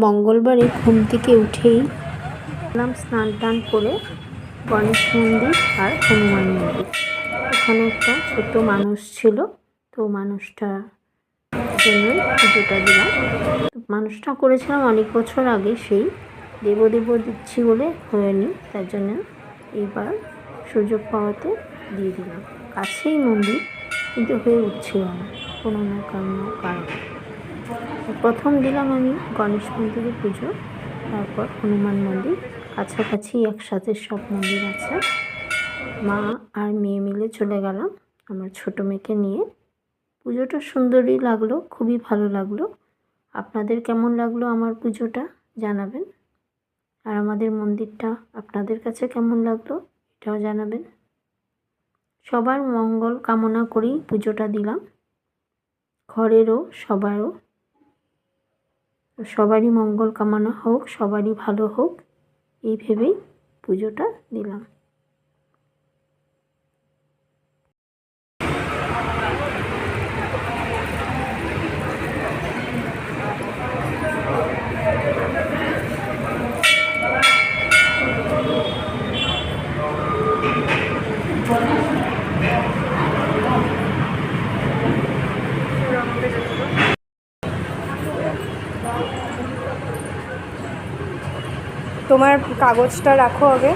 মঙ্গলবারে ঘুম থেকে উঠেই স্নান টান করে গণেশ মন্দির আর হনুমান মন্দির, এখানে একটা ছোট মানুষ ছিল, তো মানুষটার জন্যই পুজোটা দিলাম। মানুষটা করেছিলাম অনেক বছর আগে, সেই দেব দিচ্ছি বলে হয়নি, তার জন্য এইবার সুযোগ পাওয়াতে দিয়ে দিলাম। কাছেই মন্দির, কিন্তু হয়ে উঠছিল না কোনো না কোনো কারণে। প্রথম দিলাম আমি গণেশ মন্দিরে পুজো, তারপর হনুমান মন্দির, কাছাকাছি একসাথে সব মন্দির আছে। মা আর মেয়ে মিলে চলে গেলাম আমার ছোটো মেয়েকে নিয়ে। পুজোটা সুন্দরই লাগলো, খুবই ভালো লাগলো। আপনাদের কেমন লাগলো আমার পুজোটা জানাবেন, আর আমাদের মন্দিরটা আপনাদের কাছে কেমন লাগলো এটাও জানাবেন। সবার মঙ্গল কামনা করেই পুজোটা দিলাম, ঘরেরও সবারই মঙ্গল কামনা হোক, সবারই ভালো হোক, এই ভেবেই পুজোটা দিলাম। তোমার কাগজটা রাখো আগে।